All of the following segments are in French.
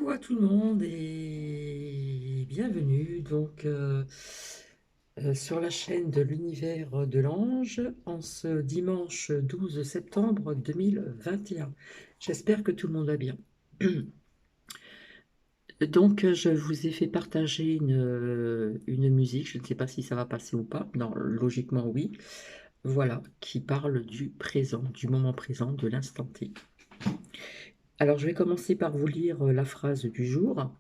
Coucou à tout le monde et bienvenue sur la chaîne de l'univers de l'ange en ce dimanche 12 septembre 2021. J'espère que tout le monde va bien. Je vous ai fait partager une musique, je ne sais pas si ça va passer ou pas, non, logiquement oui, voilà, qui parle du présent, du moment présent, de l'instant T. Alors je vais commencer par vous lire la phrase du jour.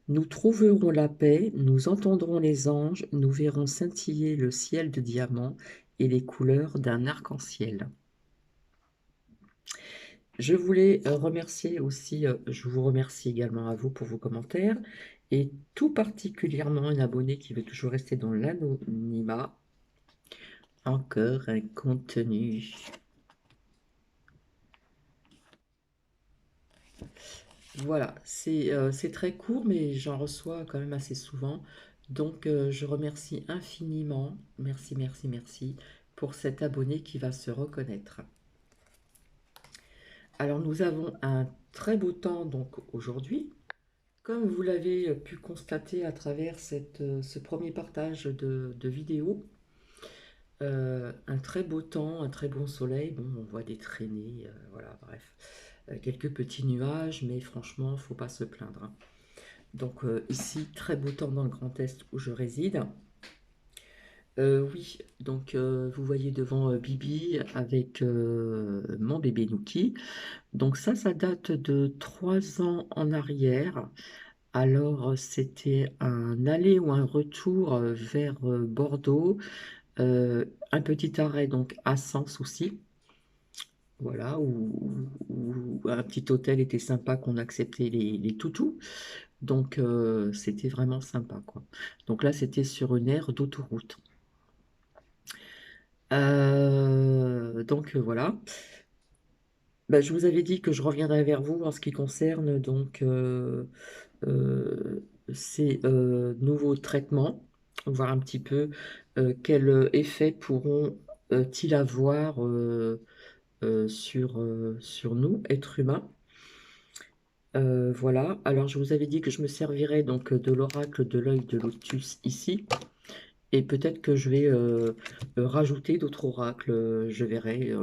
Nous trouverons la paix, nous entendrons les anges, nous verrons scintiller le ciel de diamants et les couleurs d'un arc-en-ciel. Je voulais remercier aussi, je vous remercie également à vous pour vos commentaires et tout particulièrement un abonné qui veut toujours rester dans l'anonymat. Encore un contenu. Voilà, c'est très court, mais j'en reçois quand même assez souvent. Je remercie infiniment, merci, merci, merci, pour cet abonné qui va se reconnaître. Alors, nous avons un très beau temps donc aujourd'hui. Comme vous l'avez pu constater à travers ce premier partage de vidéos, un très beau temps, un très bon soleil. Bon, on voit des traînées, voilà, bref. Quelques petits nuages, mais franchement, faut pas se plaindre, hein. Ici, très beau temps dans le Grand Est où je réside. Oui, vous voyez devant Bibi avec mon bébé Nuki. Donc ça date de 3 ans en arrière. Alors, c'était un aller ou un retour vers Bordeaux. Un petit arrêt donc à Sens aussi. Voilà, où un petit hôtel était sympa, qu'on acceptait les toutous. C'était vraiment sympa, quoi. Donc là, c'était sur une aire d'autoroute. Voilà. Bah, je vous avais dit que je reviendrai vers vous en ce qui concerne euh, ces nouveaux traitements, voir un petit peu quel effet pourront-ils avoir sur nous, êtres humains. Voilà. Alors, je vous avais dit que je me servirais donc de l'oracle de l'œil de lotus ici. Et peut-être que je vais rajouter d'autres oracles, je verrai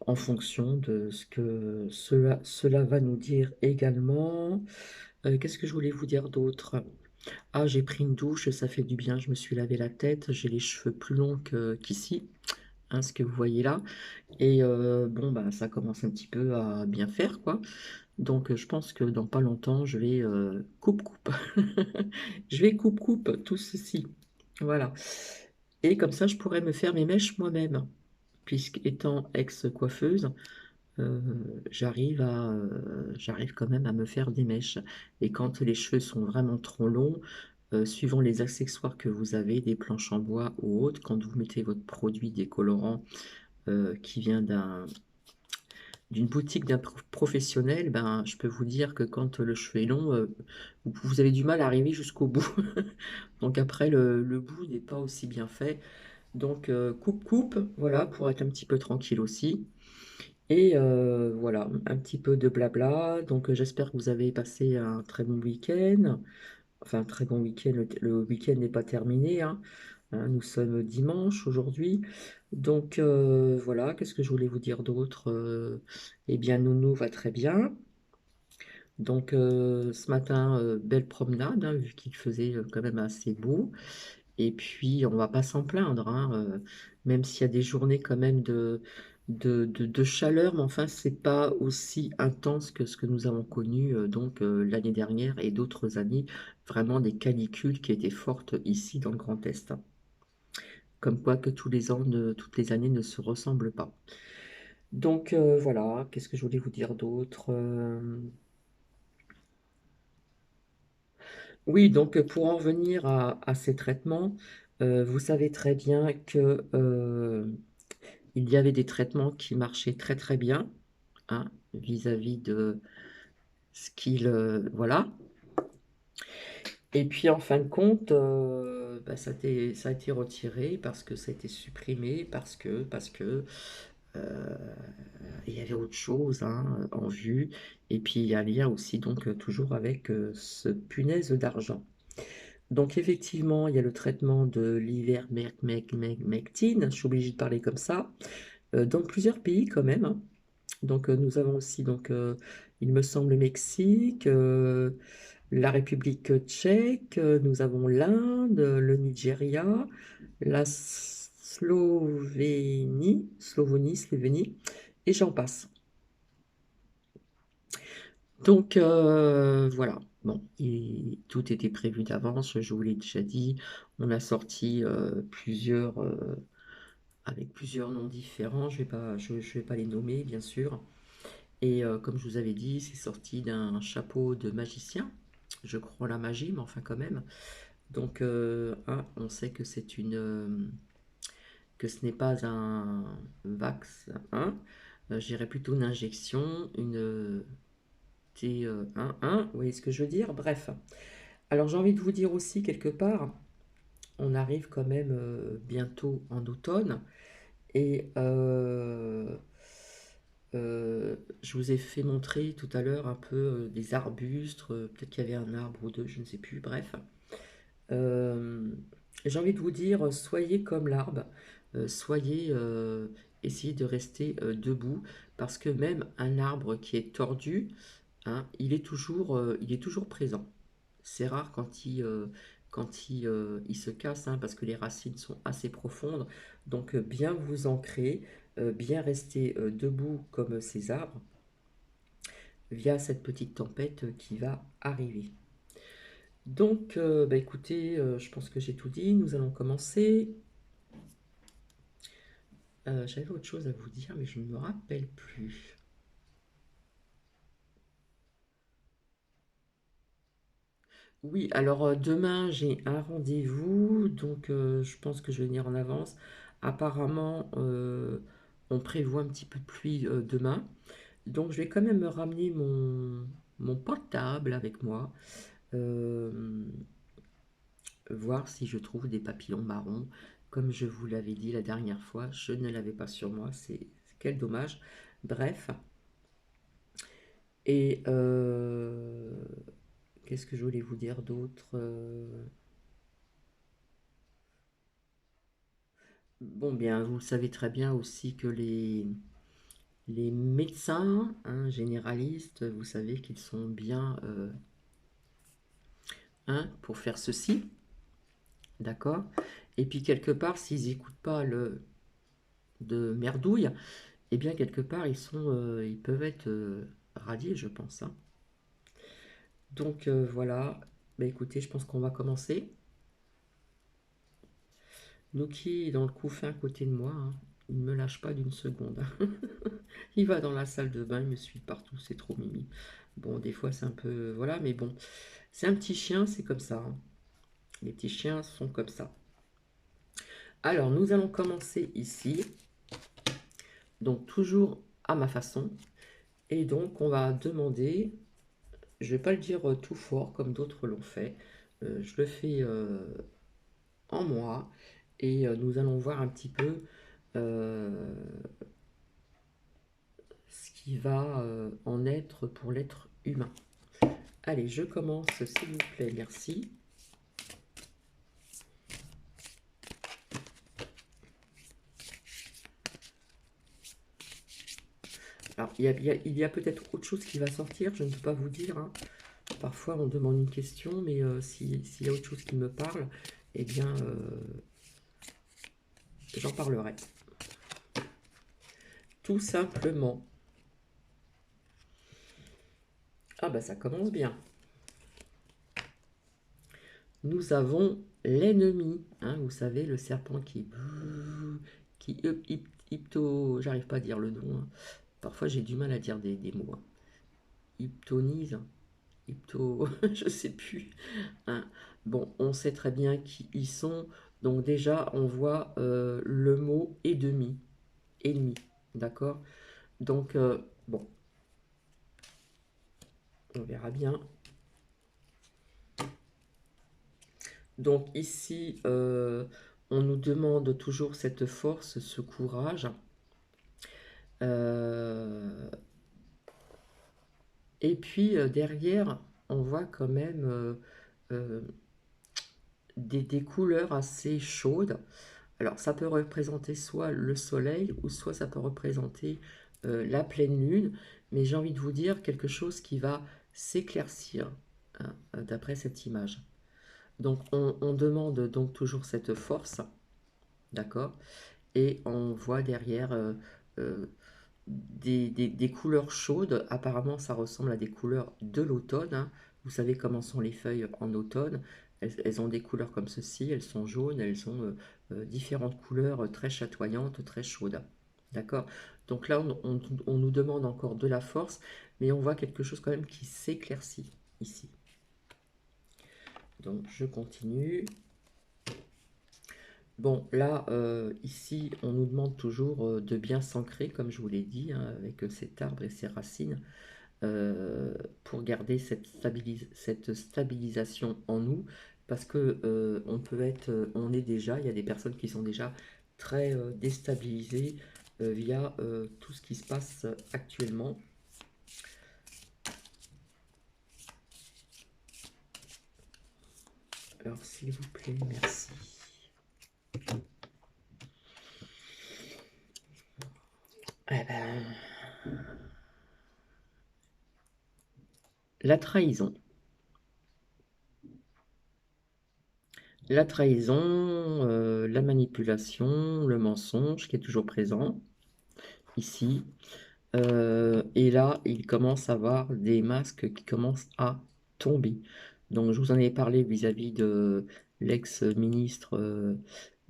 en fonction de ce que cela va nous dire également. Qu'est-ce que je voulais vous dire d'autre? Ah, j'ai pris une douche, ça fait du bien, je me suis lavé la tête, j'ai les cheveux plus longs qu'ici, hein, ce que vous voyez là. Et bon, bah, ça commence un petit peu à bien faire, quoi. Je pense que dans pas longtemps, je vais coupe-coupe. Je vais coupe-coupe tout ceci. Voilà. Et comme ça, je pourrais me faire mes mèches moi-même, puisqu'étant ex-coiffeuse, euh, j'arrive quand même à me faire des mèches. Et quand les cheveux sont vraiment trop longs, suivant les accessoires que vous avez, des planches en bois ou autres, quand vous mettez votre produit décolorant qui vient d'une boutique d'un professionnel, ben, je peux vous dire que quand le cheveu est long, vous avez du mal à arriver jusqu'au bout. Donc après, le bout n'est pas aussi bien fait. Coupe-coupe, voilà, pour être un petit peu tranquille aussi. Et voilà, un petit peu de blabla. J'espère que vous avez passé un très bon week-end. Enfin, un très bon week-end, le week-end n'est pas terminé, hein. Nous sommes dimanche aujourd'hui. Voilà, qu'est-ce que je voulais vous dire d'autre? Eh bien, Nounou va très bien. Ce matin, belle promenade, hein, vu qu'il faisait quand même assez beau. Et puis, on va pas s'en plaindre, hein, même s'il y a des journées quand même de chaleur, mais enfin, c'est pas aussi intense que ce que nous avons connu l'année dernière et d'autres années, vraiment des canicules qui étaient fortes ici dans le Grand Est, hein. Comme quoi que tous les ans, toutes les années ne se ressemblent pas. Voilà, qu'est-ce que je voulais vous dire d'autre? Oui, pour en venir à ces traitements, vous savez très bien que il y avait des traitements qui marchaient très très bien, hein, vis-à-vis de ce qu'il voilà. Et puis en fin de compte, bah, ça a été retiré parce que ça a été supprimé, parce que il y avait autre chose hein, en vue. Et puis il y a un lien aussi donc toujours avec ce punaise d'argent. Donc effectivement, il y a le traitement de l'ivermectine, je suis obligée de parler comme ça, dans plusieurs pays quand même, hein. Donc nous avons aussi donc il me semble le Mexique, la République tchèque, nous avons l'Inde, le Nigeria, la Slovénie, et j'en passe. Donc voilà, bon, tout était prévu d'avance, je vous l'ai déjà dit, on a sorti plusieurs, avec plusieurs noms différents, je vais pas les nommer bien sûr, et comme je vous avais dit, c'est sorti d'un chapeau de magicien, je crois en la magie, mais enfin quand même. Donc on sait que que ce n'est pas un vax, hein, je dirais plutôt une injection, une T1, vous voyez ce que je veux dire? Bref. Alors j'ai envie de vous dire aussi quelque part, on arrive quand même bientôt en automne et je vous ai fait montrer tout à l'heure un peu des arbustes, peut-être qu'il y avait un arbre ou deux, je ne sais plus, bref. Euh, j'ai envie de vous dire, soyez comme l'arbre, essayez de rester debout, parce que même un arbre qui est tordu, hein, il est toujours présent. C'est rare il se casse, hein, parce que les racines sont assez profondes. Donc bien vous ancrer, bien rester debout comme ces arbres, via cette petite tempête qui va arriver. Donc, bah écoutez, je pense que j'ai tout dit. Nous allons commencer. J'avais autre chose à vous dire, mais je ne me rappelle plus. Oui, alors demain j'ai un rendez-vous, donc je pense que je vais venir en avance. Apparemment, on prévoit un petit peu de pluie demain, donc je vais quand même me ramener mon portable avec moi, euh, voir si je trouve des papillons marrons. Comme je vous l'avais dit la dernière fois, je ne l'avais pas sur moi, c'est quel dommage. Bref, et qu'est-ce que je voulais vous dire d'autre? Bon, bien, vous savez très bien aussi que les médecins hein, généralistes, vous savez qu'ils sont bien hein, pour faire ceci, d'accord? Et puis quelque part, s'ils n'écoutent pas le de merdouille, eh bien quelque part ils peuvent être radiés, je pense, hein. Donc voilà, bah, écoutez, je pense qu'on va commencer. Nuki est dans le couffin à côté de moi, hein. Il ne me lâche pas d'une seconde, hein. Il va dans la salle de bain, il me suit partout, c'est trop mimi. Bon, des fois c'est un peu... Voilà, mais bon, c'est un petit chien, c'est comme ça, hein. Les petits chiens sont comme ça. Alors, nous allons commencer ici. Donc, toujours à ma façon. Et donc, on va demander... Je ne vais pas le dire tout fort comme d'autres l'ont fait. Je le fais en moi. Et nous allons voir un petit peu euh, ce qui va en être pour l'être humain. Allez, je commence, s'il vous plaît, merci. Alors, il y a peut-être autre chose qui va sortir, je ne peux pas vous dire, hein. Parfois, on demande une question, mais s'il y a autre chose qui me parle, eh bien, j'en parlerai. Tout simplement. Ah bah ça commence bien. Nous avons l'ennemi, hein, vous savez, le serpent qui j'arrive pas à dire le nom, hein. Parfois j'ai du mal à dire des mots, hein. Hyptonise, je sais plus, hein. Bon, on sait très bien qui ils sont, donc déjà on voit le mot et demi, ennemi, d'accord? Donc bon, on verra bien. Donc ici, on nous demande toujours cette force, ce courage. Et puis derrière, on voit quand même euh, des couleurs assez chaudes. Alors ça peut représenter soit le soleil ou soit ça peut représenter la pleine lune, mais j'ai envie de vous dire quelque chose qui va s'éclaircir hein, d'après cette image. Donc on demande donc toujours cette force, d'accord? Et on voit derrière euh, des couleurs chaudes. Apparemment, ça ressemble à des couleurs de l'automne, hein. Vous savez comment sont les feuilles en automne. Elles ont des couleurs comme ceci, elles sont jaunes, elles ont différentes couleurs très chatoyantes, très chaudes. D'accord? Donc là, on nous demande encore de la force, mais on voit quelque chose quand même qui s'éclaircit ici. Donc je continue. Bon, là, ici, on nous demande toujours de bien s'ancrer, comme je vous l'ai dit, hein, avec cet arbre et ses racines, pour garder cette stabilisation en nous, parce que on peut être, on est déjà, il y a des personnes qui sont déjà très déstabilisées via tout ce qui se passe actuellement. Alors, s'il vous plaît, merci. Eh ben, la trahison. La trahison, la manipulation, le mensonge qui est toujours présent ici. Et là, il commence à avoir des masques qui commencent à tomber. Donc, je vous en ai parlé vis-à-vis de l'ex-ministre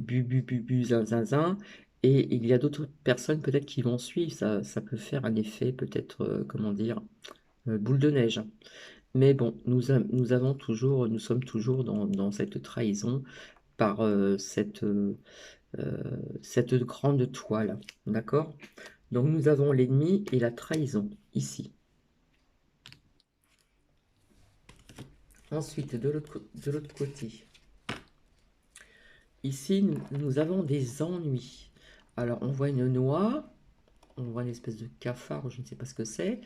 Bubu Bubu Zinzinzin. Et il y a d'autres personnes peut-être qui vont suivre. Ça peut faire un effet peut-être, comment dire, boule de neige. Mais bon, nous sommes toujours dans cette trahison par cette grande toile. D'accord? Donc nous avons l'ennemi et la trahison ici. Ensuite, de l'autre côté, ici nous avons des ennuis. Alors on voit une noix, on voit une espèce de cafard, je ne sais pas ce que c'est.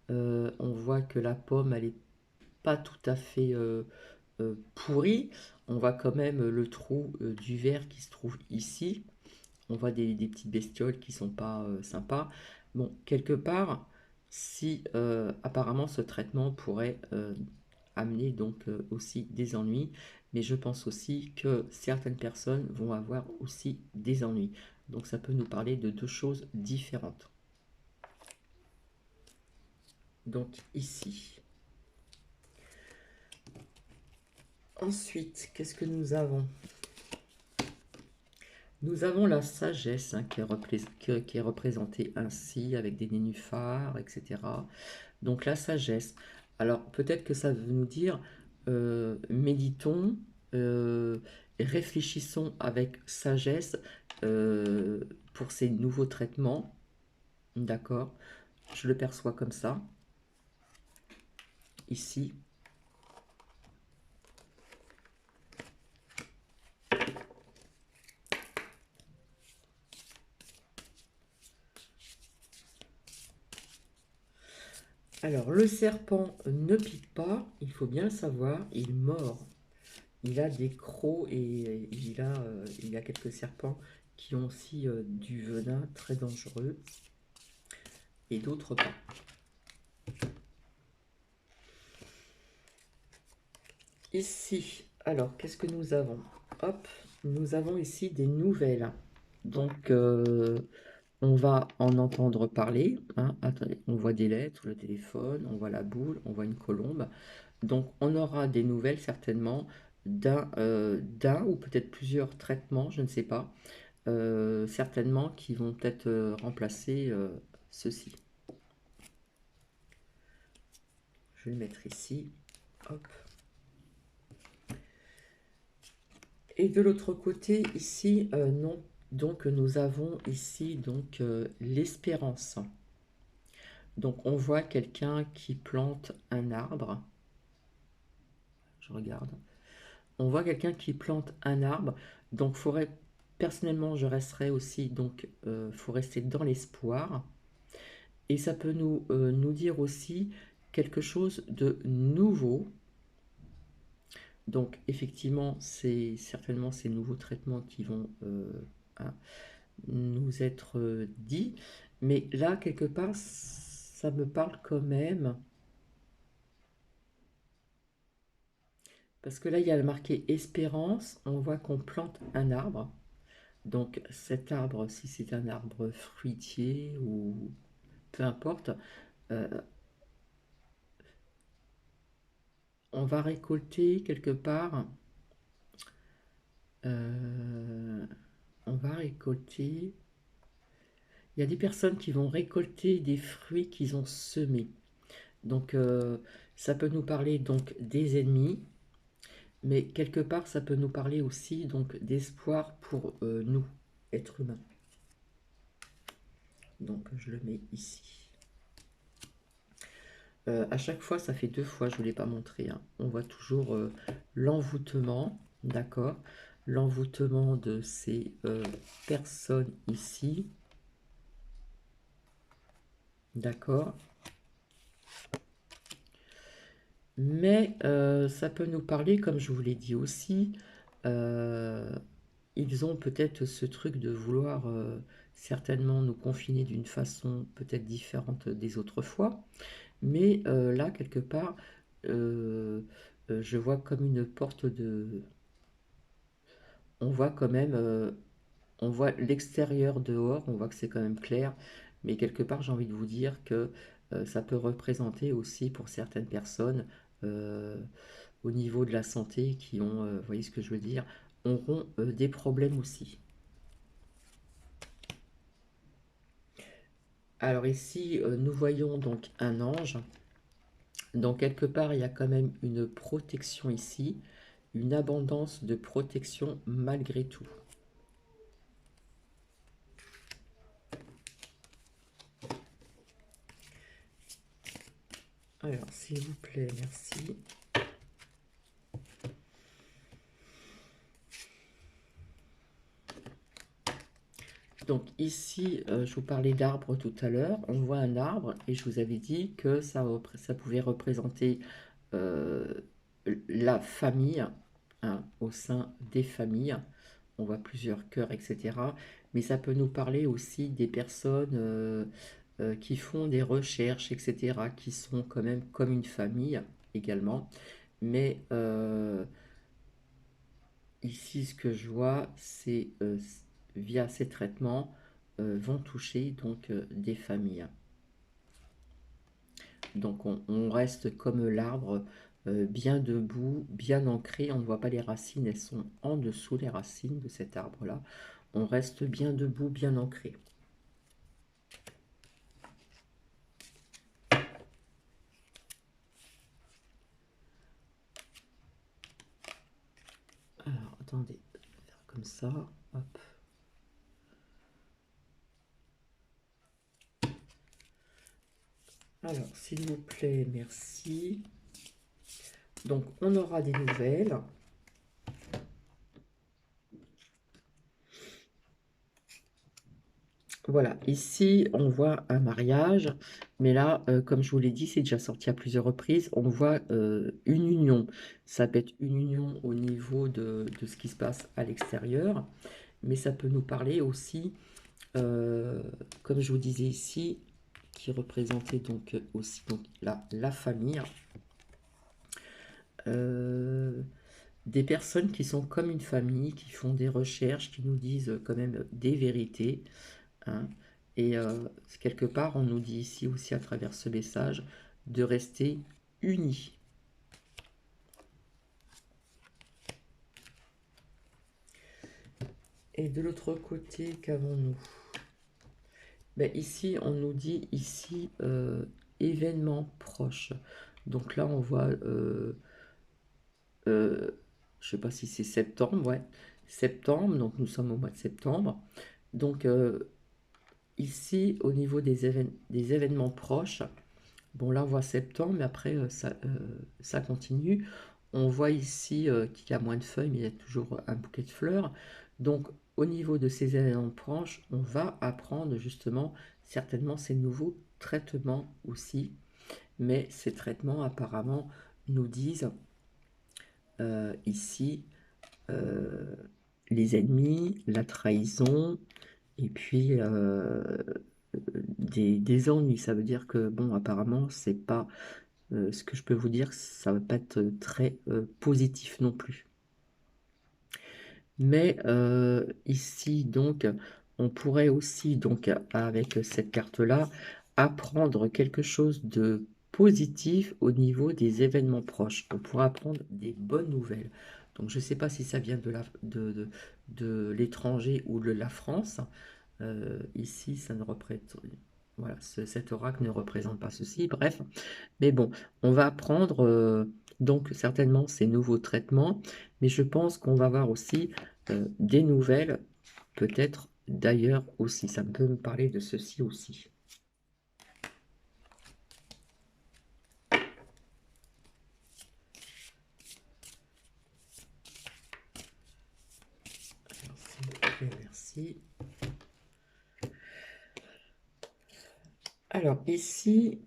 On voit que la pomme, elle est pas tout à fait pourrie. On voit quand même le trou du verre qui se trouve ici. On voit des petites bestioles qui sont pas sympas. Bon, quelque part, si apparemment ce traitement pourrait amener donc aussi des ennuis, mais je pense aussi que certaines personnes vont avoir aussi des ennuis. Donc ça peut nous parler de deux choses différentes. Donc ici. Ensuite, qu'est-ce que nous avons? Nous avons la sagesse hein, qui est représentée ainsi avec des nénuphars, etc. Donc la sagesse. Alors peut-être que ça veut nous dire méditons, euh, réfléchissons avec sagesse pour ces nouveaux traitements. D'accord? Je le perçois comme ça. Ici. Alors le serpent ne pique pas, il faut bien le savoir, il mord. Il a des crocs et il y a quelques serpents qui ont aussi du venin très dangereux et d'autres pas. Ici, alors qu'est-ce que nous avons? Hop, nous avons ici des nouvelles. Donc on va en entendre parler. Hein. Attendez, on voit des lettres, le téléphone, on voit la boule, on voit une colombe. Donc on aura des nouvelles certainement d'un ou peut-être plusieurs traitements, je ne sais pas, certainement qui vont peut-être remplacer ceci. Je vais le mettre ici. Hop. Et de l'autre côté, ici, non. Donc nous avons ici donc l'espérance. Donc on voit quelqu'un qui plante un arbre. Je regarde. On voit quelqu'un qui plante un arbre. Donc personnellement, je resterai aussi, donc faut rester dans l'espoir. Et ça peut nous dire aussi quelque chose de nouveau. Donc effectivement, c'est certainement ces nouveaux traitements qui vont hein, nous être dits. Mais là, quelque part, ça me parle quand même. Parce que là, il y a marqué espérance. On voit qu'on plante un arbre. Donc cet arbre, si c'est un arbre fruitier ou peu importe, euh, on va récolter quelque part, euh, on va récolter, il y a des personnes qui vont récolter des fruits qu'ils ont semés. Donc ça peut nous parler donc des ennemis, mais quelque part ça peut nous parler aussi donc d'espoir pour nous, êtres humains. Donc je le mets ici. À chaque fois, ça fait 2 fois, je ne vous l'ai pas montré, hein. On voit toujours l'envoûtement, d'accord? L'envoûtement de ces personnes ici, d'accord? Mais ça peut nous parler, comme je vous l'ai dit aussi, euh, ils ont peut-être ce truc de vouloir certainement nous confiner d'une façon peut-être différente des autres fois. Mais là, quelque part, je vois comme une porte de... On voit quand même, on voit l'extérieur dehors, on voit que c'est quand même clair, mais quelque part, j'ai envie de vous dire que ça peut représenter aussi pour certaines personnes, euh, au niveau de la santé, qui ont, vous voyez ce que je veux dire, auront des problèmes aussi. Alors ici, nous voyons donc un ange. Donc quelque part, il y a quand même une protection ici, une abondance de protection malgré tout. Alors, s'il vous plaît, merci. Donc ici, je vous parlais d'arbre tout à l'heure. On voit un arbre et je vous avais dit que ça pouvait représenter euh, la famille, hein, au sein des familles. On voit plusieurs cœurs, etc. Mais ça peut nous parler aussi des personnes qui font des recherches, etc., qui sont quand même comme une famille également. Mais ici, ce que je vois, c'est via ces traitements, vont toucher donc des familles. Donc on reste comme l'arbre, bien debout, bien ancré. On ne voit pas les racines, elles sont en dessous les racines de cet arbre-là. On reste bien debout, bien ancré. Alors attendez, je vais faire comme ça. Hop. Alors s'il vous plaît, merci. Donc on aura des nouvelles. Voilà, ici on voit un mariage, mais là, comme je vous l'ai dit, c'est déjà sorti à plusieurs reprises. On voit une union. Ça peut être une union au niveau de ce qui se passe à l'extérieur, mais ça peut nous parler aussi, euh, comme je vous disais ici, qui représentait donc aussi donc, la famille. Euh, des personnes qui sont comme une famille, qui font des recherches, qui nous disent quand même des vérités, hein. Et quelque part, on nous dit ici aussi à travers ce message de rester unis. Et de l'autre côté, qu'avons-nous? Ben, ici, on nous dit ici événement proche. Donc là, on voit, je sais pas si c'est septembre, ouais, septembre. Donc nous sommes au mois de septembre. Donc ici, au niveau des événements proches, bon, là, on voit septembre, mais après, ça continue. On voit ici qu'il y a moins de feuilles, mais il y a toujours un bouquet de fleurs. Donc, au niveau de ces éléments de branches, on va apprendre justement certainement ces nouveaux traitements aussi, mais ces traitements apparemment nous disent ici les ennemis, la trahison, et puis des ennuis. Ça veut dire que, bon, apparemment, c'est pas ce que je peux vous dire, ça va pas être très positif non plus. Mais ici, donc, on pourrait aussi, donc, avec cette carte-là, apprendre quelque chose de positif au niveau des événements proches. On pourra apprendre des bonnes nouvelles. Donc, je ne sais pas si ça vient de l'étranger ou de la France. Ici, ça ne représente... Voilà, cet oracle ne représente pas ceci. Bref, mais bon, on va apprendre donc certainement ces nouveaux traitements, mais je pense qu'on va voir aussi des nouvelles, peut-être d'ailleurs aussi. Ça peut me parler de ceci aussi. Merci, merci. Alors ici,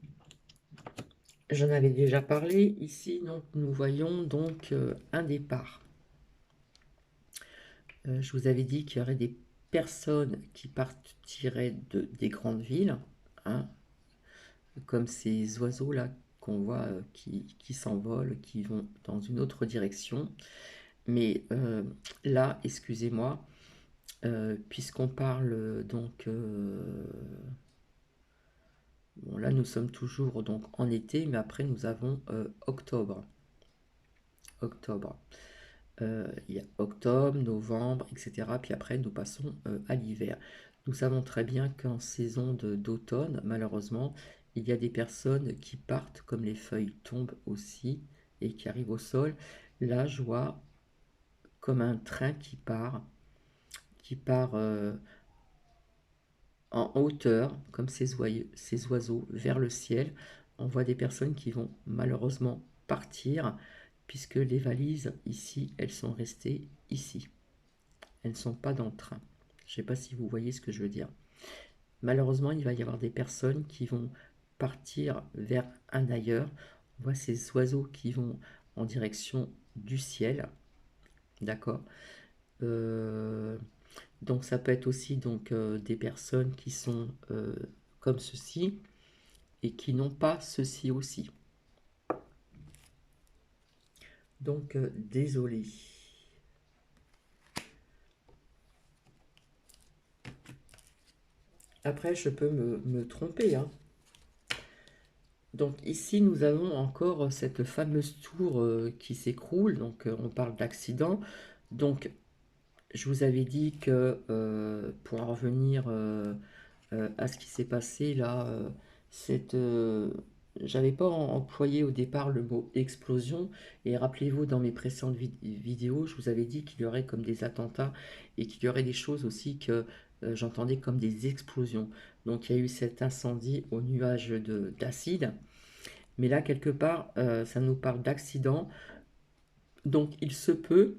j'en avais déjà parlé. Ici, donc, nous voyons donc un départ. Je vous avais dit qu'il y aurait des personnes qui partiraient des grandes villes, hein, comme ces oiseaux-là qu'on voit qui s'envolent, qui vont dans une autre direction. Mais là, excusez-moi, puisqu'on parle donc... bon, là, nous sommes toujours donc en été, mais après, nous avons octobre. Octobre. Il y a octobre, novembre, etc. Puis après, nous passons à l'hiver. Nous savons très bien qu'en saison d'automne, malheureusement, il y a des personnes qui partent, comme les feuilles tombent aussi, et qui arrivent au sol. Là, je vois comme un train qui part en hauteur, comme ces oiseaux, vers le ciel. On voit des personnes qui vont malheureusement partir, puisque les valises, ici, elles sont restées ici. Elles ne sont pas dans le train. Je ne sais pas si vous voyez ce que je veux dire. Malheureusement, il va y avoir des personnes qui vont partir vers un ailleurs. On voit ces oiseaux qui vont en direction du ciel. D'accord. Donc ça peut être aussi donc, des personnes qui sont comme ceci et qui n'ont pas ceci aussi. Donc désolé. Après, je peux me tromper, hein. Donc ici, nous avons encore cette fameuse tour qui s'écroule. Donc on parle d'accident. Donc je vous avais dit que pour en revenir à ce qui s'est passé là, cette, j'avais pas employé au départ le mot explosion. Et rappelez-vous, dans mes précédentes vidéos, je vous avais dit qu'il y aurait comme des attentats et qu'il y aurait des choses aussi que j'entendais comme des explosions. Donc il y a eu cet incendie au nuage d'acide. Mais là, quelque part, ça nous parle d'accident. Donc, il se peut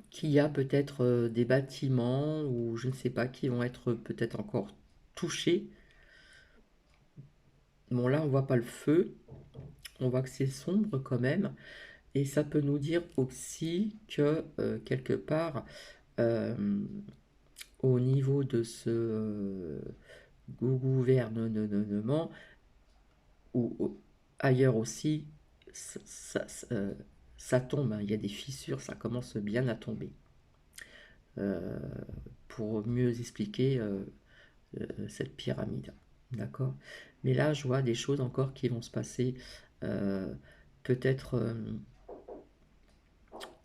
qu'il y a peut-être des bâtiments ou je ne sais pas qui vont être peut-être encore touchés. Bon, là, on voit pas le feu. On voit que c'est sombre quand même. Et ça peut nous dire aussi que quelque part, euh, au niveau de ce gouvernement, ou ailleurs aussi, ça tombe, hein. Il y a des fissures, ça commence bien à tomber. Euh, pour mieux expliquer cette pyramide. D'accord. Mais là, je vois des choses encore qui vont se passer. Euh, Peut-être,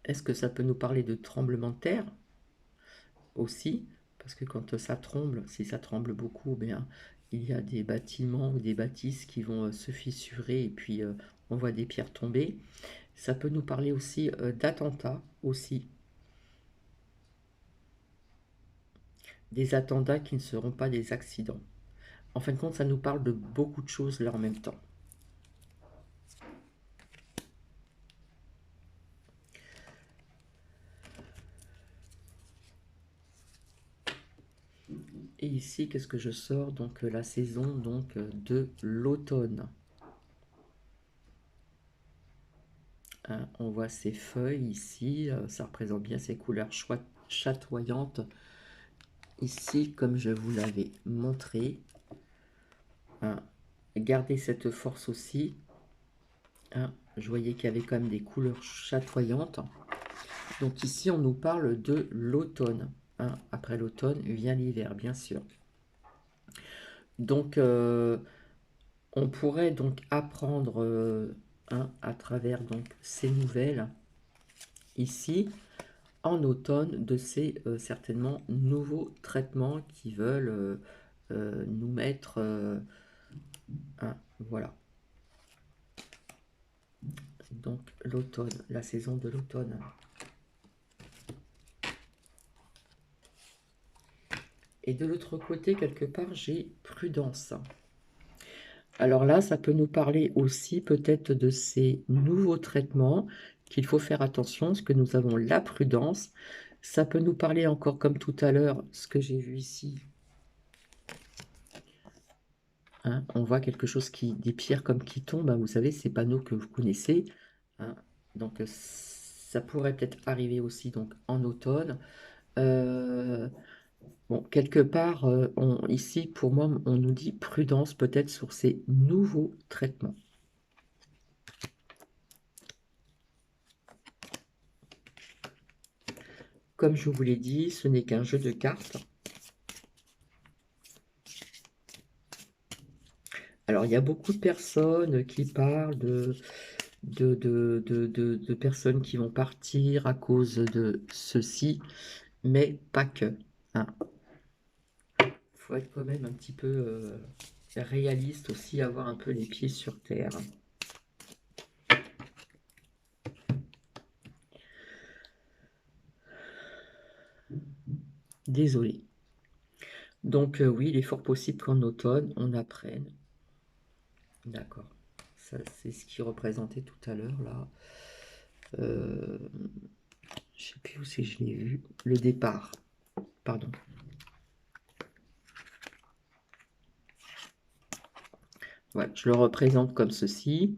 est-ce que ça peut nous parler de tremblement de terre aussi? Parce que quand ça tremble, si ça tremble beaucoup, bien, il y a des bâtiments ou des bâtisses qui vont se fissurer et puis on voit des pierres tomber. Ça peut nous parler aussi d'attentats aussi. Des attentats qui ne seront pas des accidents. En fin de compte, ça nous parle de beaucoup de choses là en même temps. Et ici, qu'est-ce que je sors? Donc la saison donc de l'automne. Hein, on voit ces feuilles ici, ça représente bien ces couleurs chatoyantes. Ici, comme je vous l'avais montré, hein, gardez cette force aussi. Hein, je voyais qu'il y avait quand même des couleurs chatoyantes. Donc ici, on nous parle de l'automne. Hein, après l'automne vient l'hiver, bien sûr. Donc, on pourrait donc apprendre hein, à travers donc, ces nouvelles ici en automne de ces certainement nouveaux traitements qui veulent nous mettre hein, voilà. Donc l'automne, la saison de l'automne. Et de l'autre côté, quelque part, j'ai prudence. Alors là, ça peut nous parler aussi peut-être de ces nouveaux traitements qu'il faut faire attention, parce que nous avons la prudence. Ça peut nous parler encore comme tout à l'heure, ce que j'ai vu ici. Hein, on voit quelque chose qui, des pierres comme qui tombent, hein, vous savez, ces panneaux que vous connaissez. Hein, donc ça pourrait peut-être arriver aussi donc, en automne. Bon, quelque part, ici, pour moi, on nous dit prudence peut-être sur ces nouveaux traitements. Comme je vous l'ai dit, ce n'est qu'un jeu de cartes. Alors, il y a beaucoup de personnes qui parlent de personnes qui vont partir à cause de ceci, mais pas que. Hein. Faut être quand même un petit peu réaliste aussi, avoir un peu les pieds sur terre. Désolé. Donc oui, il est fort possible qu'en automne, on apprenne. D'accord. Ça, c'est ce qui représentait tout à l'heure, là. Je sais plus où c'est, je l'ai vu. Le départ. Pardon. Ouais, je le représente comme ceci.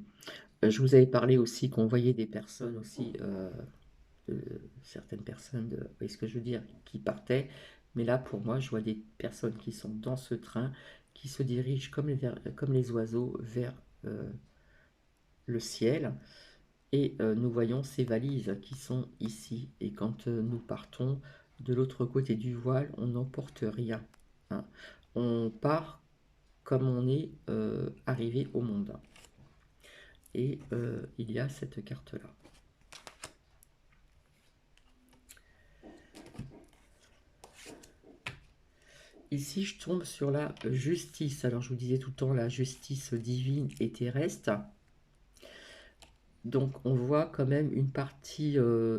Je vous avais parlé aussi qu'on voyait des personnes aussi, certaines personnes, vous voyez ce que je veux dire, qui partaient. Mais là, pour moi, je vois des personnes qui sont dans ce train, qui se dirigent comme les oiseaux vers le ciel. Et nous voyons ces valises qui sont ici. Et quand nous partons de l'autre côté du voile, on n'emporte rien. Hein. On part comme on est arrivé au monde. Et il y a cette carte-là. Ici, je tombe sur la justice. Alors, je vous disais tout le temps la justice divine et terrestre. Donc, on voit quand même une partie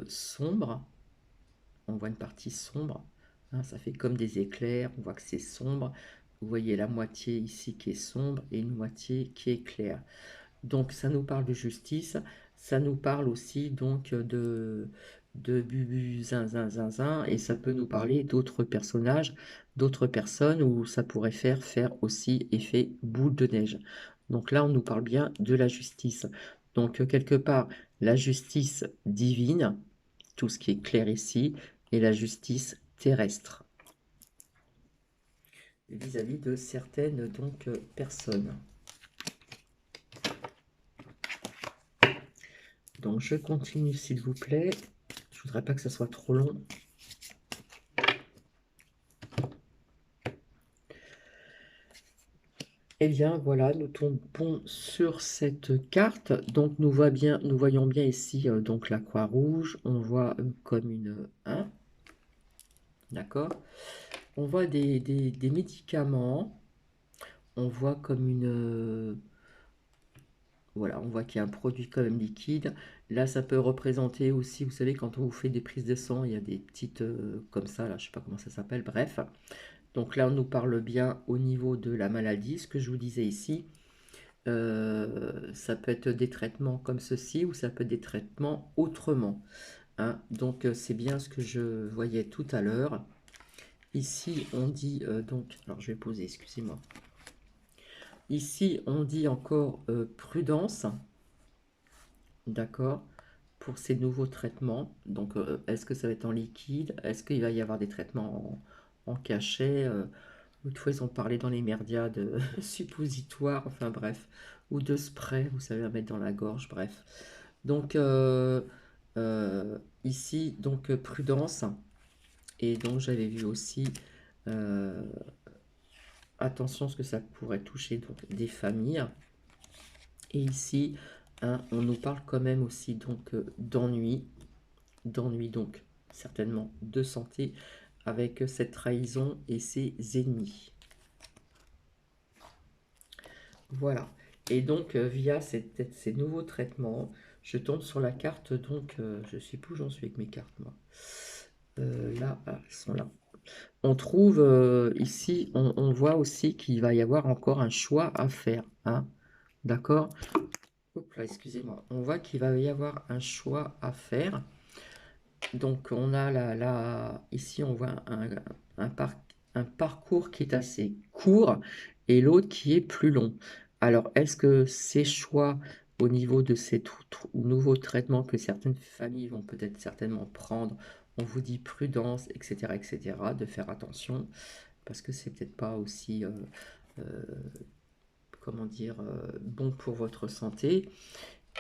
sombre. On voit une partie sombre. Hein, ça fait comme des éclairs. On voit que c'est sombre. Vous voyez la moitié ici qui est sombre et une moitié qui est claire. Donc, ça nous parle de justice. Ça nous parle aussi donc de Bubu Zinzin Zinzin, et ça peut nous parler d'autres personnages, d'autres personnes où ça pourrait faire aussi effet boule de neige. Donc là, on nous parle bien de la justice. Donc quelque part, la justice divine, tout ce qui est clair ici, et la justice terrestre vis-à-vis de certaines donc personnes. Donc je continue s'il vous plaît. Je voudrais pas que ça soit trop long. Eh bien voilà, nous tombons sur cette carte. Donc nous voyons bien ici donc la croix rouge. On voit comme une 1. D'accord. On voit des médicaments. On voit comme une... voilà, on voit qu'il y a un produit quand même liquide. Là, ça peut représenter aussi, vous savez, quand on vous fait des prises de sang, il y a des petites comme ça, là, je sais pas comment ça s'appelle, bref. Donc là, on nous parle bien au niveau de la maladie, ce que je vous disais ici. Ça peut être des traitements comme ceci ou ça peut être des traitements autrement. Hein. Donc c'est bien ce que je voyais tout à l'heure. Ici, on dit donc, alors je vais poser, excusez-moi. Ici, on dit encore prudence, d'accord, pour ces nouveaux traitements. Donc, est-ce que ça va être en liquide? Est-ce qu'il va y avoir des traitements en cachet? Autrefois, ils ont parlé dans les médias de suppositoires, enfin bref, ou de spray, vous savez, à mettre dans la gorge, bref. Donc, ici, donc prudence. Et donc, j'avais vu aussi, euh, attention, parce que ça pourrait toucher donc, des familles. Et ici, hein, on nous parle quand même aussi donc d'ennui, donc certainement de santé, avec cette trahison et ses ennemis. Voilà. Et donc, via ces nouveaux traitements, je tombe sur la carte, donc, je sais plus où j'en suis avec mes cartes, moi. Là, ah, elles sont là. On trouve ici, on voit aussi qu'il va y avoir encore un choix à faire, hein, d'accord? Hop là, excusez-moi. On voit qu'il va y avoir un choix à faire. Donc, on a ici, on voit un, un parcours qui est assez court et l'autre qui est plus long. Alors, est-ce que ces choix au niveau de ces nouveaux traitements que certaines familles vont peut-être certainement prendre, on vous dit prudence, etc., de faire attention, parce que c'est peut-être pas aussi, comment dire, bon pour votre santé.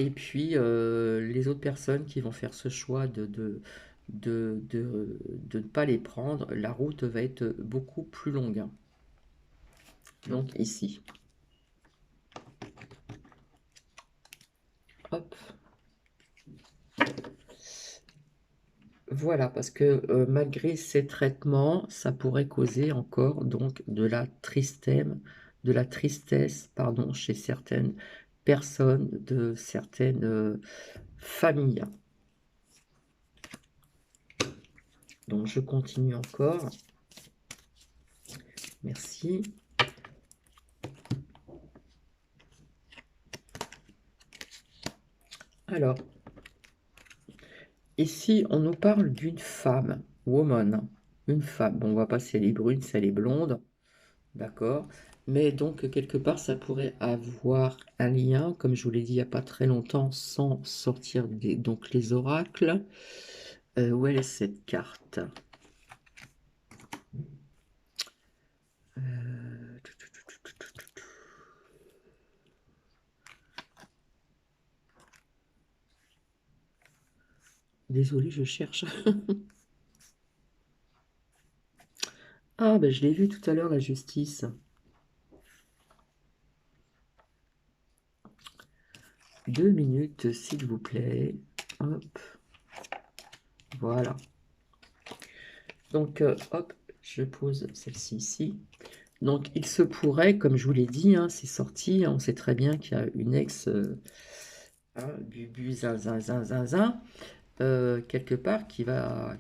Et puis, les autres personnes qui vont faire ce choix de ne pas les prendre, la route va être beaucoup plus longue, hein. Donc ici. Hop. Voilà, parce que malgré ces traitements, ça pourrait causer encore donc de la tristesse, pardon, chez certaines personnes de certaines familles. Donc je continue encore. Merci. Alors, ici, on nous parle d'une femme, woman, une femme. Bon, on voit pas si elle est brune, si elle est blonde, d'accord. Mais donc, quelque part, ça pourrait avoir un lien, comme je vous l'ai dit il n'y a pas très longtemps, sans sortir donc les oracles. Où est cette carte? Désolée, je cherche. Ah, ben je l'ai vu tout à l'heure, la justice. 2 minutes, s'il vous plaît. Hop. Voilà. Donc, hop, je pose celle-ci ici. Donc, il se pourrait, comme je vous l'ai dit, hein, c'est sorti, hein, on sait très bien qu'il y a une ex Bubu Zinzin, quelque part qui a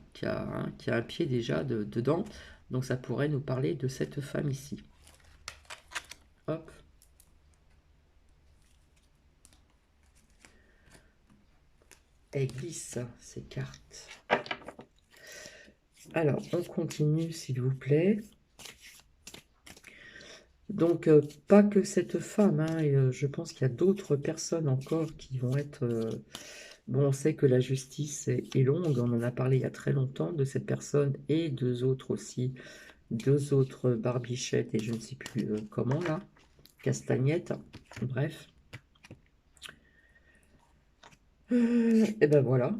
un pied déjà dedans. Donc, ça pourrait nous parler de cette femme ici. Hop. Elle glisse ces cartes. Alors, on continue, s'il vous plaît. Donc, pas que cette femme, hein, je pense qu'il y a d'autres personnes encore qui vont être... bon, on sait que la justice est longue, on en a parlé il y a très longtemps de cette personne et deux autres aussi, deux autres barbichettes et je ne sais plus comment là, castagnettes, bref. Et ben voilà,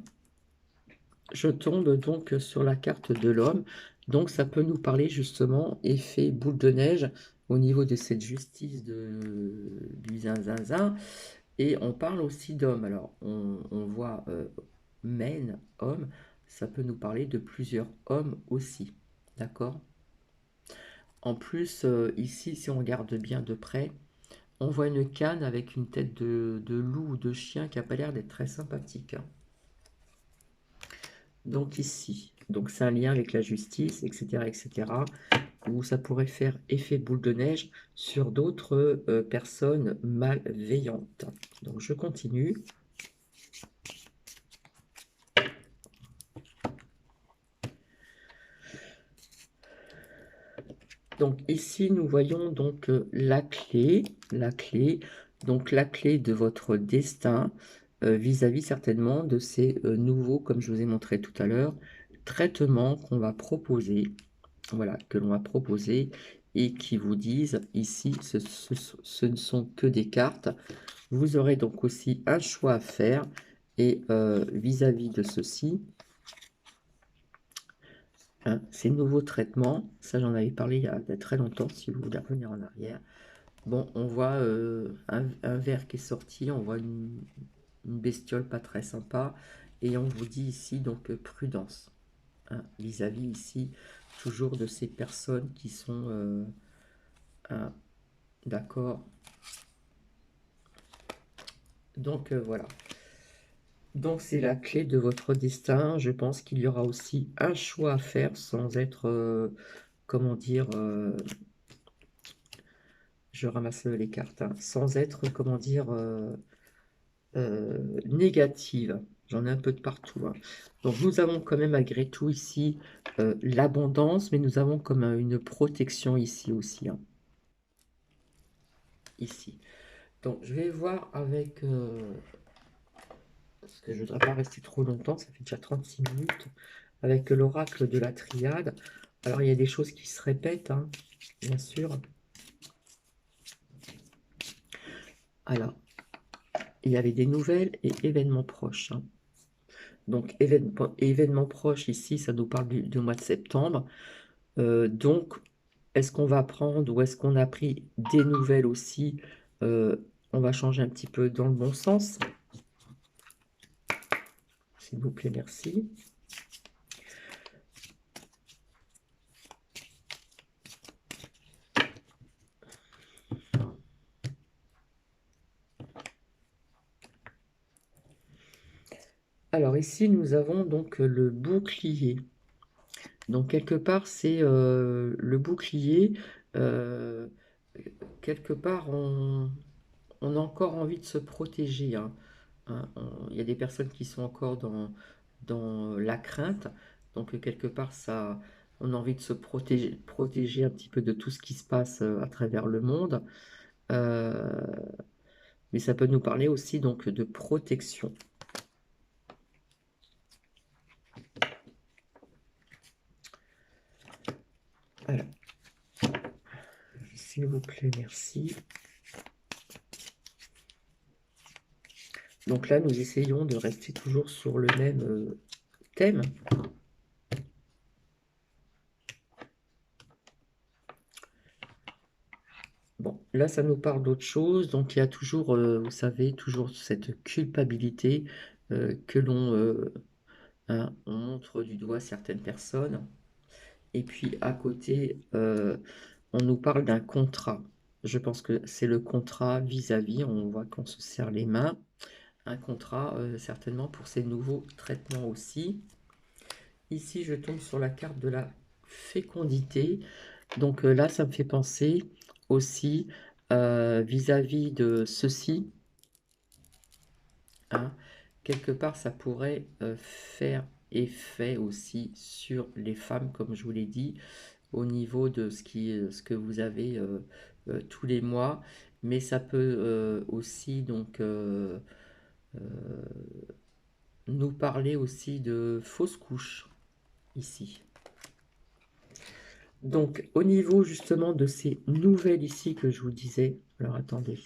je tombe donc sur la carte de l'homme. Donc ça peut nous parler justement effet boule de neige au niveau de cette justice du zinzinzin. Et on parle aussi d'homme. Alors on voit men, homme, ça peut nous parler de plusieurs hommes aussi. D'accord? En plus, ici, si on regarde bien de près, on voit une canne avec une tête de loup ou de chien qui n'a pas l'air d'être très sympathique, hein. Donc ici, donc c'est un lien avec la justice, etc., où ça pourrait faire effet boule de neige sur d'autres personnes malveillantes. Donc je continue. Donc ici, nous voyons donc la clé, donc la clé de votre destin vis-à-vis certainement de ces nouveaux, comme je vous ai montré tout à l'heure, traitements qu'on va proposer, voilà, que l'on va proposer et qui vous disent ici, ce ne sont que des cartes. Vous aurez donc aussi un choix à faire et vis-à-vis de ceci, hein, ces nouveaux traitements, ça j'en avais parlé il y a très longtemps, si vous voulez revenir en arrière. Bon, on voit un ver qui est sorti, on voit une bestiole pas très sympa, et on vous dit ici donc prudence, hein, vis-à-vis ici toujours de ces personnes qui sont hein, d'accord. Donc voilà. Donc c'est la clé de votre destin. Je pense qu'il y aura aussi un choix à faire sans être, comment dire, je ramasse les cartes, hein, sans être, comment dire, négative. J'en ai un peu de partout, hein. Donc nous avons quand même malgré tout ici l'abondance, mais nous avons comme une protection ici aussi, hein, ici. Donc je vais voir avec, parce que je ne voudrais pas rester trop longtemps, ça fait déjà 36 minutes, avec l'oracle de la triade. Alors il y a des choses qui se répètent, hein, bien sûr. Alors, il y avait des nouvelles et événements proches, hein. Donc événements proches ici, ça nous parle du mois de septembre. Donc, est-ce qu'on va prendre ou est-ce qu'on a pris des nouvelles aussi? On va changer un petit peu dans le bon sens. S'il vous plaît, merci. Alors ici, nous avons donc le bouclier. Donc quelque part, c'est le bouclier. euh, Quelque part, on a encore envie de se protéger, hein. Hein, il y a des personnes qui sont encore dans la crainte. Donc, quelque part, ça, on a envie de se protéger un petit peu de tout ce qui se passe à travers le monde. Euh, mais ça peut nous parler aussi donc de protection. Alors, s'il vous plaît, merci. Donc là, nous essayons de rester toujours sur le même thème. Bon, là, ça nous parle d'autre chose. Donc, il y a toujours, vous savez, toujours cette culpabilité que l'on hein, on montre du doigt certaines personnes. Et puis, à côté, on nous parle d'un contrat. Je pense que c'est le contrat vis-à-vis. On voit qu'on se serre les mains. Un contrat, certainement, pour ces nouveaux traitements aussi. Ici, je tombe sur la carte de la fécondité. Donc là, ça me fait penser aussi vis-à-vis de ceci, hein, quelque part, ça pourrait faire effet aussi sur les femmes, comme je vous l'ai dit, au niveau de ce que vous avez tous les mois, mais ça peut aussi donc euh, nous parler aussi de fausses couches ici. Donc, au niveau justement de ces nouvelles ici que je vous disais, alors attendez,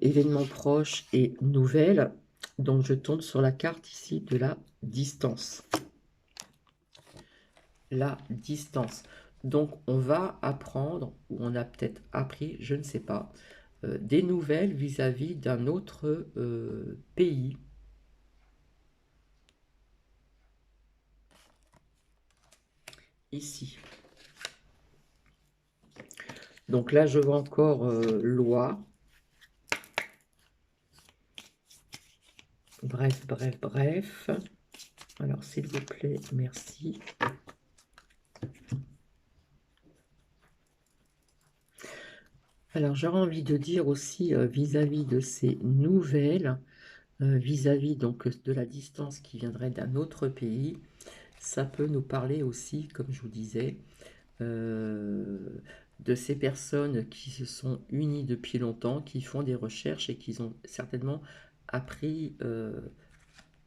événements proches et nouvelles, donc je tombe sur la carte ici de la distance. La distance. Donc, on va apprendre, ou on a peut-être appris, je ne sais pas, des nouvelles vis-à-vis d'un autre pays. Ici. Donc là, je vois encore loi. Bref, bref, bref. Alors, s'il vous plaît, merci. Alors, j'aurais envie de dire aussi vis-à-vis de ces nouvelles, vis-à-vis donc de la distance qui viendrait d'un autre pays, ça peut nous parler aussi, comme je vous disais, de ces personnes qui se sont unies depuis longtemps, qui font des recherches et qui ont certainement appris,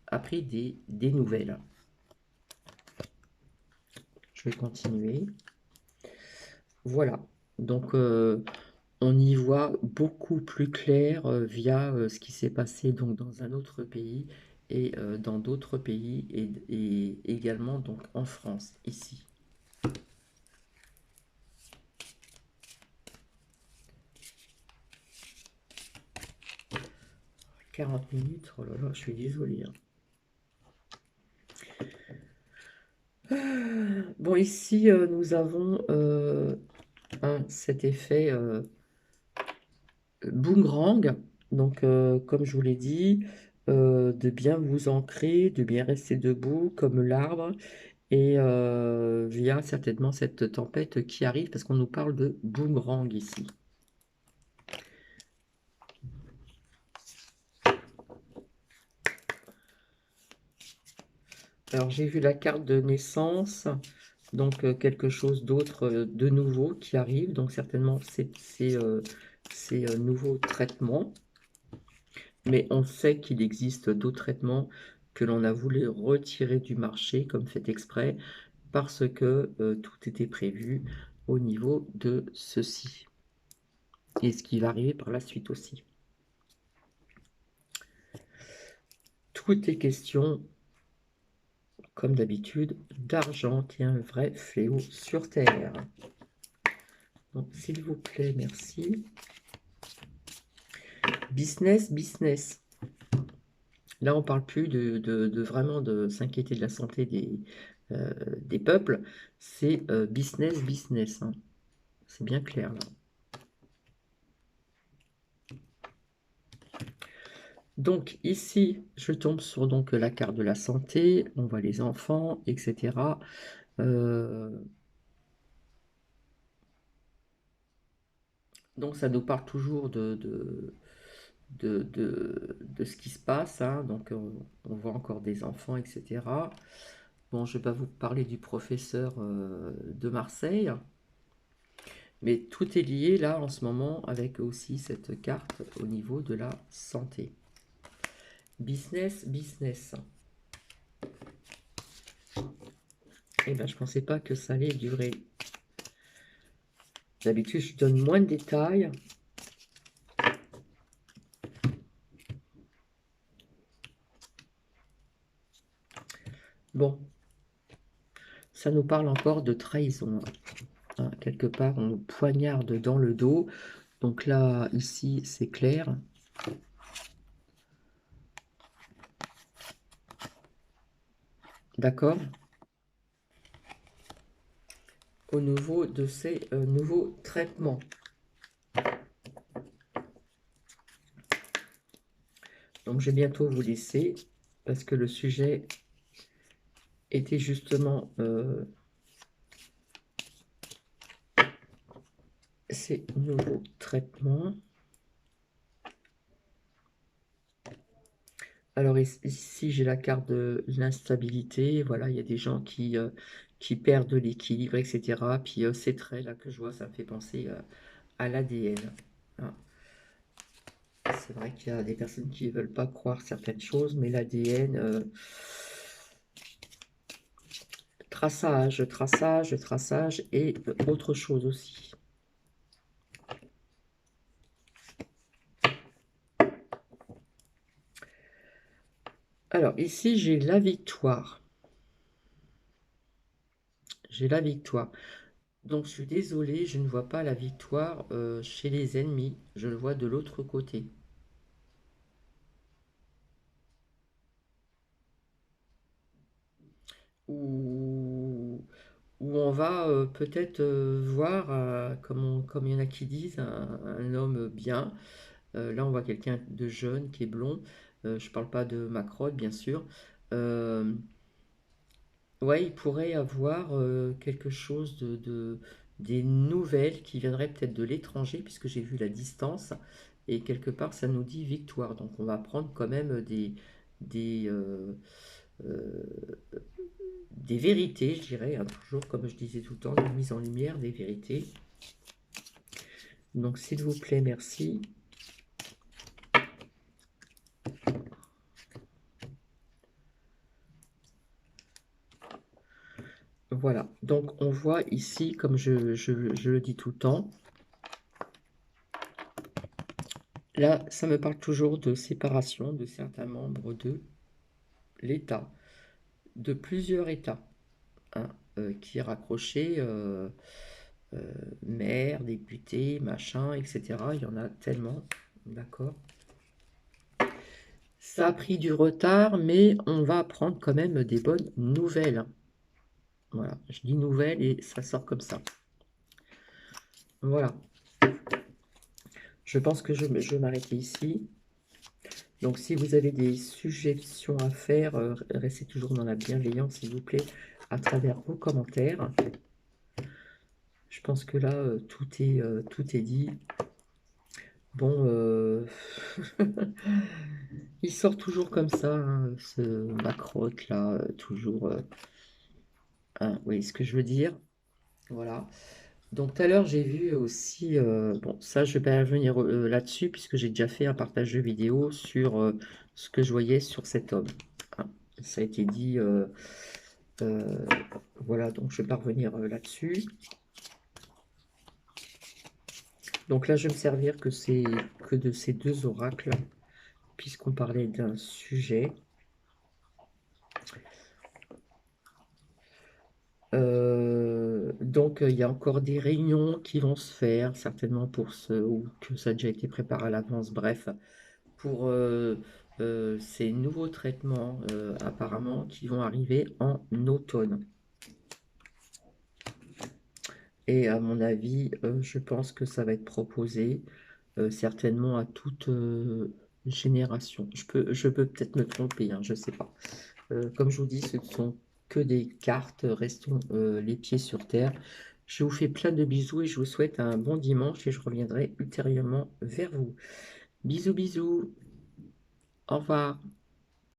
appris des nouvelles. Je vais continuer. Voilà, donc on y voit beaucoup plus clair via ce qui s'est passé donc dans un autre pays et dans d'autres pays et également donc en France, ici. 40 minutes, oh là là, je suis désolée, hein. Bon, ici, nous avons cet effet boomerang. Donc, comme je vous l'ai dit, de bien vous ancrer, de bien rester debout comme l'arbre, et via certainement cette tempête qui arrive, parce qu'on nous parle de boomerang ici. Alors, j'ai vu la carte de naissance, donc quelque chose d'autre de nouveau qui arrive, donc certainement ces nouveaux traitements. Mais on sait qu'il existe d'autres traitements que l'on a voulu retirer du marché, comme fait exprès, parce que tout était prévu au niveau de ceci. Et ce qui va arriver par la suite aussi. Tout est question, comme d'habitude, d'argent qui est un vrai fléau sur Terre. Donc, s'il vous plaît, merci. Business, business. Là, on ne parle plus de vraiment de s'inquiéter de la santé des peuples. C'est business, business, hein. C'est bien clair, là. Donc, ici, je tombe sur donc, la carte de la santé. On voit les enfants, etc. Donc, ça nous parle toujours de ce qui se passe, hein. Donc, on voit encore des enfants, etc. Bon, je ne vais pas vous parler du professeur de Marseille, mais tout est lié là en ce moment avec aussi cette carte au niveau de la santé. Business, business. Eh bien, je ne pensais pas que ça allait durer. D'habitude, je donne moins de détails. Bon, ça nous parle encore de trahison, hein. Quelque part, on nous poignarde dans le dos. Donc là, ici, c'est clair. D'accord? Au niveau de ces nouveaux traitements. Donc, je vais bientôt vous laisser parce que le sujet était justement ces nouveaux traitements. Alors ici, j'ai la carte de l'instabilité. Voilà, il y a des gens qui perdent de l'équilibre, etc. Puis ces traits là que je vois, ça me fait penser à l'ADN. Hein. C'est vrai qu'il y a des personnes qui ne veulent pas croire certaines choses, mais l'ADN, traçage, traçage, traçage et autre chose aussi. Alors ici, j'ai la victoire. J'ai la victoire. Donc je suis désolée, je ne vois pas la victoire chez les ennemis. Je le vois de l'autre côté. Où, où on va peut-être voir, comme il y en a qui disent, un homme bien. Là, on voit quelqu'un de jeune qui est blond. Je ne parle pas de Macron, bien sûr. Euh, ouais, il pourrait y avoir quelque chose des nouvelles qui viendraient peut-être de l'étranger, puisque j'ai vu la distance. Et quelque part, ça nous dit victoire. Donc, on va prendre quand même des, euh, des vérités, je dirais, hein, toujours comme je disais tout le temps, une mise en lumière des vérités. Donc s'il vous plaît, merci. Voilà, donc on voit ici, comme je le dis tout le temps, là, ça me parle toujours de séparation de certains membres de l'État, de plusieurs États, hein, qui est raccroché, maire, député, machin, etc. Il y en a tellement, d'accord. Ça a pris du retard, mais on va apprendre quand même des bonnes nouvelles. Voilà, je dis nouvelles et ça sort comme ça. Voilà. Je pense que je vais m'arrêter ici. Donc, si vous avez des suggestions à faire, restez toujours dans la bienveillance, s'il vous plaît, à travers vos commentaires. Je pense que là, tout est dit. Bon, il sort toujours comme ça, hein, ce Macrotte là, toujours. Hein, vous voyez ce que je veux dire? Voilà. Donc tout à l'heure, j'ai vu aussi, bon, ça, je vais pas revenir là-dessus, puisque j'ai déjà fait un partage de vidéo sur ce que je voyais sur cet homme. Hein, ça a été dit, euh, voilà, donc je vais pas revenir là-dessus. Donc là, je vais me servir que de ces deux oracles, puisqu'on parlait d'un sujet. Donc, il y a encore des réunions qui vont se faire, certainement pour ceux ou que ça a déjà été préparé à l'avance, bref, pour ces nouveaux traitements apparemment qui vont arriver en automne. Et à mon avis, je pense que ça va être proposé certainement à toute génération. Je peux peut-être me tromper, hein, je ne sais pas. Comme je vous dis, ce ne sont que des cartes, restons les pieds sur terre. Je vous fais plein de bisous et je vous souhaite un bon dimanche et je reviendrai ultérieurement vers vous. Bisous, bisous. Au revoir.